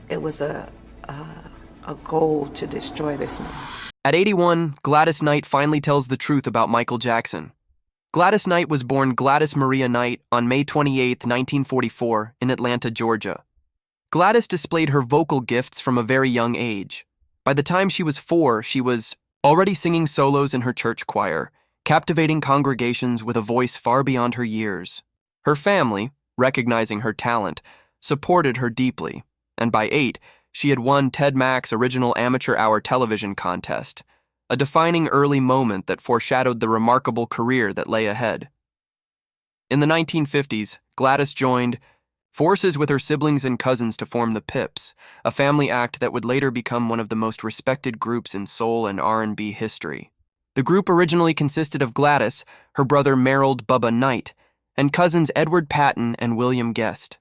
it was a goal to destroy this man. At 81, Gladys Knight finally tells the truth about Michael Jackson. Gladys Knight was born Gladys Maria Knight on May 28, 1944, in Atlanta, Georgia. Gladys displayed her vocal gifts from a very young age. By the time she was 4, she was already singing solos in her church choir, captivating congregations with a voice far beyond her years. Her family, recognizing her talent, supported her deeply, and by 8, she had won Ted Mack's original amateur hour television contest, a defining early moment that foreshadowed the remarkable career that lay ahead. In the 1950s, Gladys joined forces with her siblings and cousins to form the Pips, a family act that would later become one of the most respected groups in soul and R&B history. The group originally consisted of Gladys, her brother Merrill Bubba Knight, and cousins Edward Patton and William Guest.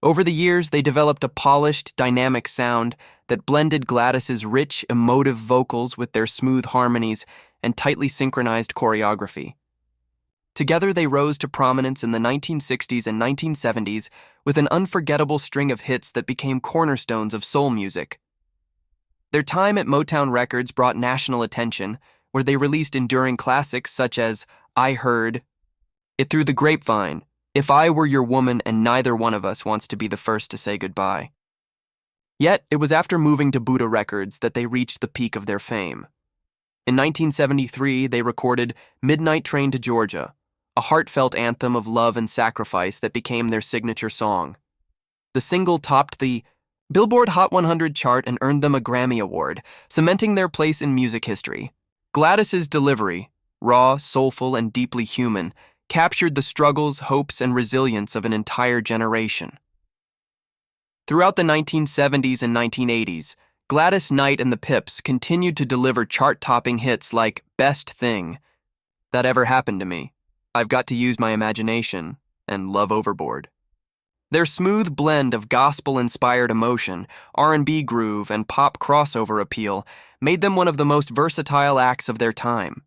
Over the years, they developed a polished, dynamic sound that blended Gladys's rich, emotive vocals with their smooth harmonies and tightly synchronized choreography. Together, they rose to prominence in the 1960s and 1970s with an unforgettable string of hits that became cornerstones of soul music. Their time at Motown Records brought national attention, where they released enduring classics such as I Heard It Through the Grapevine, If I Were Your Woman, and Neither One of Us Wants to Be the First to Say Goodbye. Yet, it was after moving to Buddha Records that they reached the peak of their fame. In 1973, they recorded Midnight Train to Georgia, a heartfelt anthem of love and sacrifice that became their signature song. The single topped the Billboard Hot 100 chart and earned them a Grammy Award, cementing their place in music history. Gladys's delivery, raw, soulful, and deeply human, captured the struggles, hopes, and resilience of an entire generation. Throughout the 1970s and 1980s, Gladys Knight and the Pips continued to deliver chart-topping hits like Best Thing, That Ever Happened to Me, I've Got to Use My Imagination, and Love Overboard. Their smooth blend of gospel-inspired emotion, R&B groove, and pop crossover appeal made them one of the most versatile acts of their time.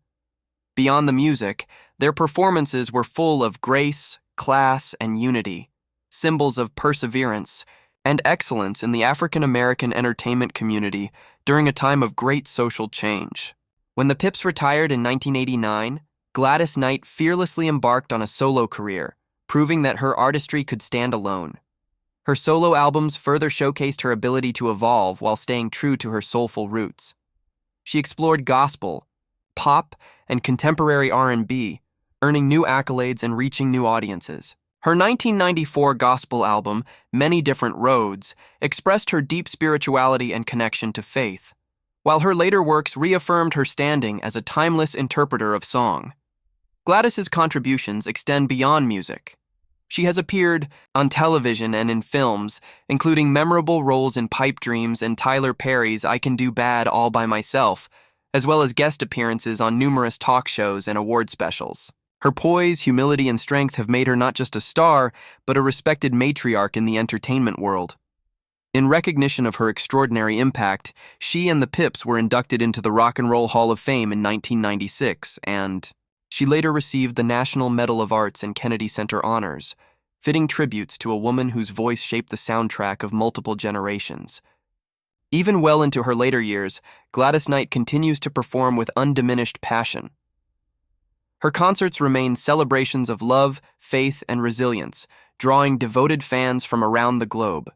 Beyond the music, their performances were full of grace, class, and unity, symbols of perseverance and excellence in the African-American entertainment community during a time of great social change. When the Pips retired in 1989, Gladys Knight fearlessly embarked on a solo career, proving that her artistry could stand alone. Her solo albums further showcased her ability to evolve while staying true to her soulful roots. She explored gospel, pop, and contemporary R&B, earning new accolades and reaching new audiences. Her 1994 gospel album, Many Different Roads, expressed her deep spirituality and connection to faith, while her later works reaffirmed her standing as a timeless interpreter of song. Gladys's contributions extend beyond music. She has appeared on television and in films, including memorable roles in Pipe Dreams and Tyler Perry's I Can Do Bad All by Myself, as well as guest appearances on numerous talk shows and award specials. Her poise, humility, and strength have made her not just a star, but a respected matriarch in the entertainment world. In recognition of her extraordinary impact, she and the Pips were inducted into the Rock and Roll Hall of Fame in 1996, and she later received the National Medal of Arts and Kennedy Center honors, fitting tributes to a woman whose voice shaped the soundtrack of multiple generations. Even well into her later years, Gladys Knight continues to perform with undiminished passion. Her concerts remain celebrations of love, faith, and resilience, drawing devoted fans from around the globe.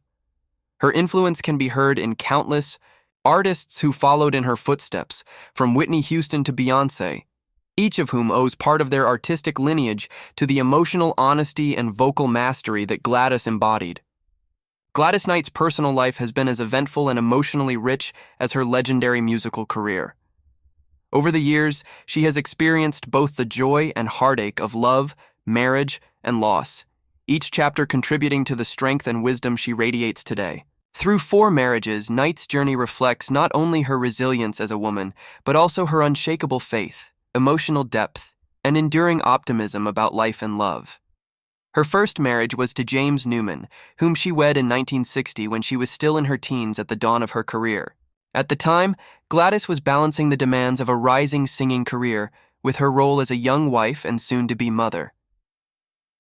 Her influence can be heard in countless artists who followed in her footsteps, from Whitney Houston to Beyoncé, each of whom owes part of their artistic lineage to the emotional honesty and vocal mastery that Gladys embodied. Gladys Knight's personal life has been as eventful and emotionally rich as her legendary musical career. Over the years, she has experienced both the joy and heartache of love, marriage, and loss, each chapter contributing to the strength and wisdom she radiates today. Through 4 marriages, Knight's journey reflects not only her resilience as a woman, but also her unshakable faith, emotional depth, and enduring optimism about life and love. Her first marriage was to James Newman, whom she wed in 1960 when she was still in her teens at the dawn of her career. At the time, Gladys was balancing the demands of a rising singing career with her role as a young wife and soon-to-be mother.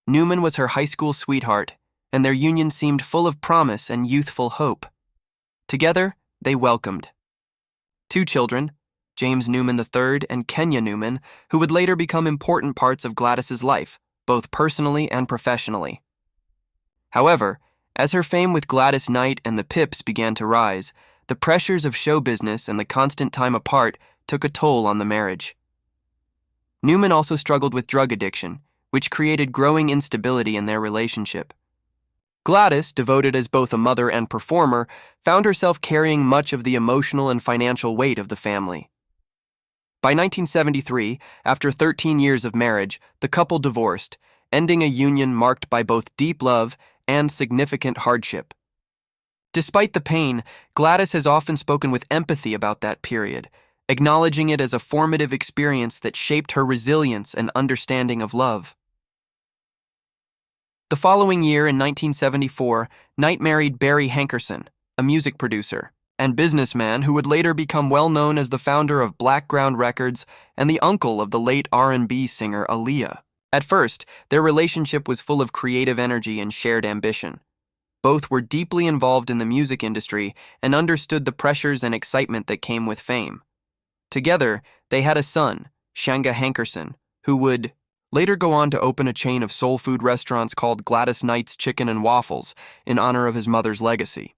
Newman was her high school sweetheart, and their union seemed full of promise and youthful hope. Together, they welcomed two children, James Newman III and Kenya Newman, who would later become important parts of Gladys's life, both personally and professionally. However, as her fame with Gladys Knight and the Pips began to rise, the pressures of show business and the constant time apart took a toll on the marriage. Newman also struggled with drug addiction, which created growing instability in their relationship. Gladys, devoted as both a mother and performer, found herself carrying much of the emotional and financial weight of the family. By 1973, after 13 years of marriage, the couple divorced, ending a union marked by both deep love and significant hardship. Despite the pain, Gladys has often spoken with empathy about that period, acknowledging it as a formative experience that shaped her resilience and understanding of love. The following year, in 1974, Knight married Barry Hankerson, a music producer and businessman who would later become well known as the founder of Blackground Records and the uncle of the late R&B singer Aaliyah. At first, their relationship was full of creative energy and shared ambition. Both were deeply involved in the music industry and understood the pressures and excitement that came with fame. Together, they had a son, Shanga Hankerson, who would later go on to open a chain of soul food restaurants called Gladys Knight's Chicken and Waffles in honor of his mother's legacy.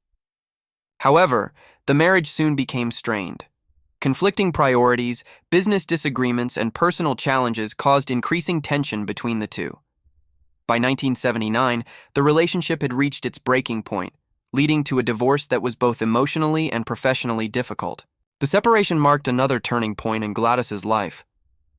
However, the marriage soon became strained. Conflicting priorities, business disagreements, and personal challenges caused increasing tension between the two. By 1979, the relationship had reached its breaking point, leading to a divorce that was both emotionally and professionally difficult. The separation marked another turning point in Gladys's life.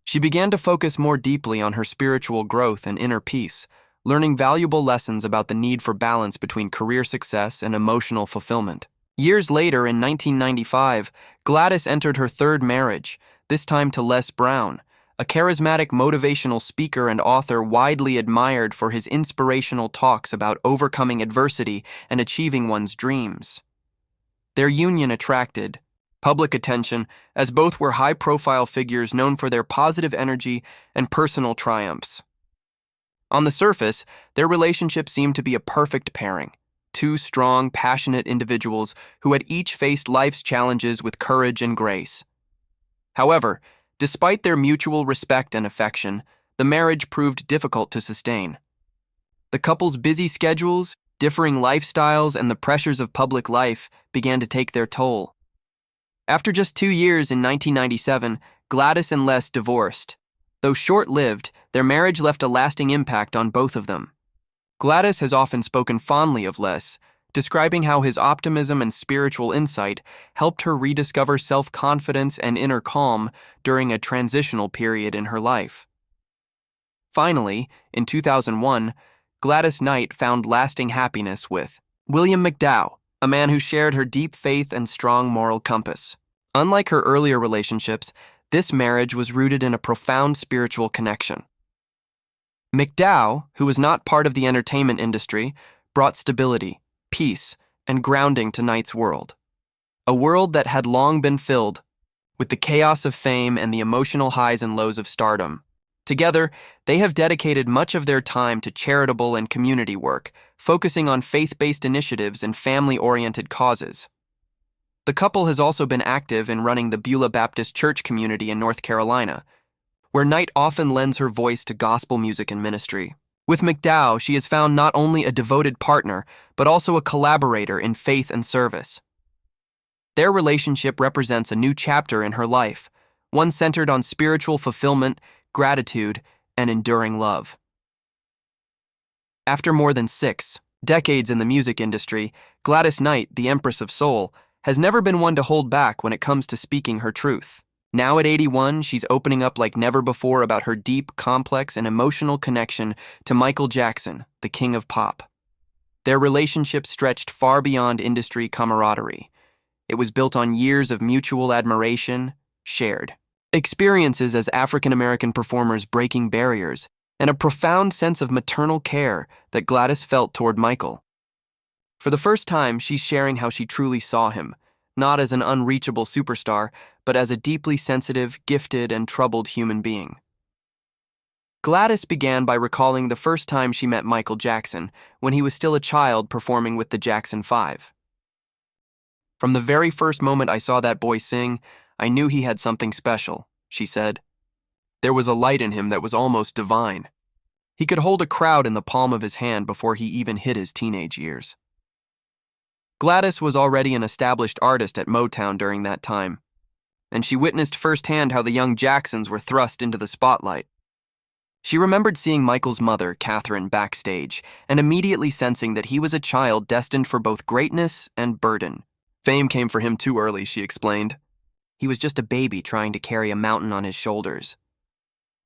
She began to focus more deeply on her spiritual growth and inner peace, learning valuable lessons about the need for balance between career success and emotional fulfillment. Years later, in 1995, Gladys entered her third marriage, this time to Les Brown, a charismatic motivational speaker and author widely admired for his inspirational talks about overcoming adversity and achieving one's dreams. Their union attracted public attention, as both were high-profile figures known for their positive energy and personal triumphs. On the surface, their relationship seemed to be a perfect pairing. Two strong, passionate individuals who had each faced life's challenges with courage and grace. However, despite their mutual respect and affection, the marriage proved difficult to sustain. The couple's busy schedules, differing lifestyles, and the pressures of public life began to take their toll. After just 2 years in 1997, Gladys and Les divorced. Though short-lived, their marriage left a lasting impact on both of them. Gladys has often spoken fondly of Les, describing how his optimism and spiritual insight helped her rediscover self-confidence and inner calm during a transitional period in her life. Finally, in 2001, Gladys Knight found lasting happiness with William McDowell, a man who shared her deep faith and strong moral compass. Unlike her earlier relationships, this marriage was rooted in a profound spiritual connection. McDowell, who was not part of the entertainment industry, brought stability, peace, and grounding to Knight's world. A world that had long been filled with the chaos of fame and the emotional highs and lows of stardom. Together, they have dedicated much of their time to charitable and community work, focusing on faith-based initiatives and family-oriented causes. The couple has also been active in running the Beulah Baptist Church community in North Carolina, where Knight often lends her voice to gospel music and ministry. With McDowell, she has found not only a devoted partner, but also a collaborator in faith and service. Their relationship represents a new chapter in her life, one centered on spiritual fulfillment, gratitude, and enduring love. After more than 6 decades in the music industry, Gladys Knight, the Empress of Soul, has never been one to hold back when it comes to speaking her truth. Now at 81, she's opening up like never before about her deep, complex, and emotional connection to Michael Jackson, the king of pop. Their relationship stretched far beyond industry camaraderie. It was built on years of mutual admiration, shared experiences as African-American performers breaking barriers, and a profound sense of maternal care that Gladys felt toward Michael. For the first time, she's sharing how she truly saw him, not as an unreachable superstar, but as a deeply sensitive, gifted, and troubled human being. Gladys began by recalling the first time she met Michael Jackson, when he was still a child performing with the Jackson 5. From the very first moment I saw that boy sing, I knew he had something special, she said. There was a light in him that was almost divine. He could hold a crowd in the palm of his hand before he even hit his teenage years. Gladys was already an established artist at Motown during that time, and she witnessed firsthand how the young Jacksons were thrust into the spotlight. She remembered seeing Michael's mother, Catherine, backstage, and immediately sensing that he was a child destined for both greatness and burden. Fame came for him too early, she explained. He was just a baby trying to carry a mountain on his shoulders.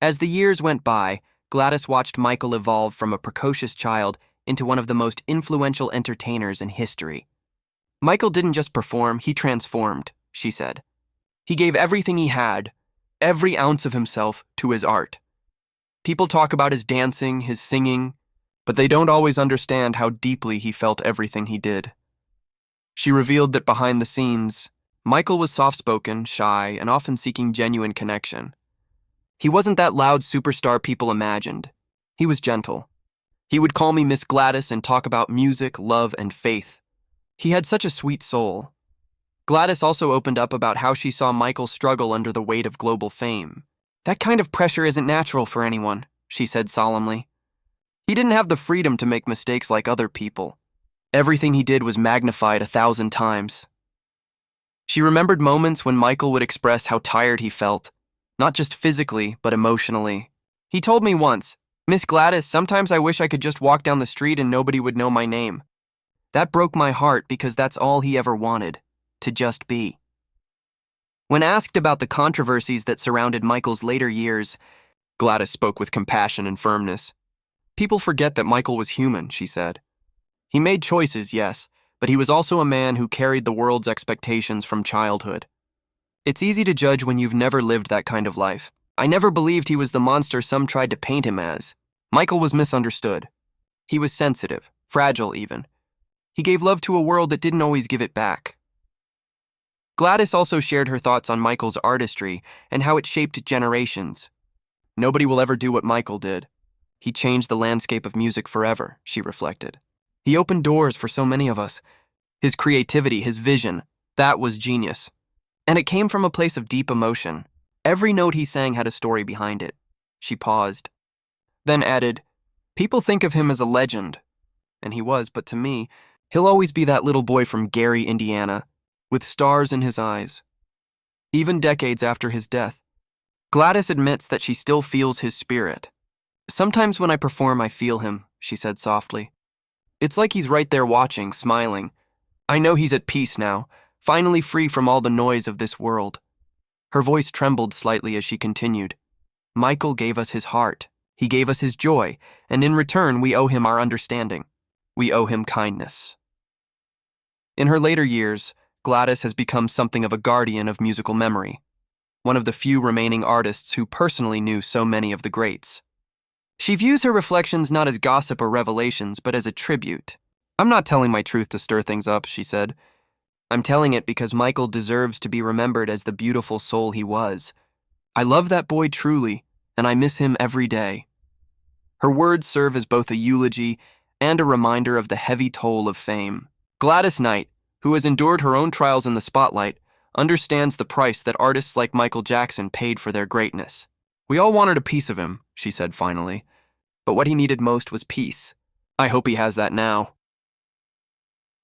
As the years went by, Gladys watched Michael evolve from a precocious child into one of the most influential entertainers in history. Michael didn't just perform, he transformed, she said. He gave everything he had, every ounce of himself, to his art. People talk about his dancing, his singing, but they don't always understand how deeply he felt everything he did. She revealed that behind the scenes, Michael was soft-spoken, shy, and often seeking genuine connection. He wasn't that loud superstar people imagined. He was gentle. He would call me Miss Gladys and talk about music, love, and faith. He had such a sweet soul. Gladys also opened up about how she saw Michael struggle under the weight of global fame. That kind of pressure isn't natural for anyone, she said solemnly. He didn't have the freedom to make mistakes like other people. Everything he did was magnified 1,000 times. She remembered moments when Michael would express how tired he felt, not just physically, but emotionally. He told me once, "Miss Gladys, sometimes I wish I could just walk down the street and nobody would know my name." That broke my heart because that's all he ever wanted, to just be. When asked about the controversies that surrounded Michael's later years, Gladys spoke with compassion and firmness. People forget that Michael was human, she said. He made choices, yes, but he was also a man who carried the world's expectations from childhood. It's easy to judge when you've never lived that kind of life. I never believed he was the monster some tried to paint him as. Michael was misunderstood. He was sensitive, fragile even. He gave love to a world that didn't always give it back. Gladys also shared her thoughts on Michael's artistry and how it shaped generations. Nobody will ever do what Michael did. He changed the landscape of music forever, she reflected. He opened doors for so many of us. His creativity, his vision, that was genius. And it came from a place of deep emotion. Every note he sang had a story behind it. She paused, then added, "People think of him as a legend." And he was, but to me, he'll always be that little boy from Gary, Indiana, with stars in his eyes. Even decades after his death, Gladys admits that she still feels his spirit. "Sometimes when I perform, I feel him," she said softly. "It's like he's right there watching, smiling. I know he's at peace now, finally free from all the noise of this world." Her voice trembled slightly as she continued. "Michael gave us his heart. He gave us his joy, and in return, we owe him our understanding. We owe him kindness." In her later years, Gladys has become something of a guardian of musical memory, one of the few remaining artists who personally knew so many of the greats. She views her reflections not as gossip or revelations, but as a tribute. "I'm not telling my truth to stir things up," she said. "I'm telling it because Michael deserves to be remembered as the beautiful soul he was. I love that boy truly, and I miss him every day." Her words serve as both a eulogy and a reminder of the heavy toll of fame. Gladys Knight, who has endured her own trials in the spotlight, understands the price that artists like Michael Jackson paid for their greatness. "We all wanted a piece of him," she said finally, "but what he needed most was peace. I hope he has that now."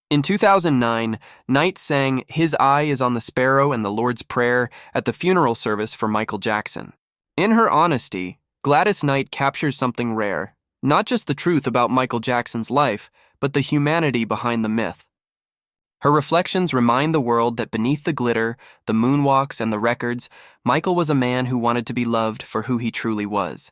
In 2009, Knight sang "His Eye is on the Sparrow" and "The Lord's Prayer" at the funeral service for Michael Jackson. In her honesty, Gladys Knight captures something rare, not just the truth about Michael Jackson's life, but the humanity behind the myth. Her reflections remind the world that beneath the glitter, the moonwalks, and the records, Michael was a man who wanted to be loved for who he truly was.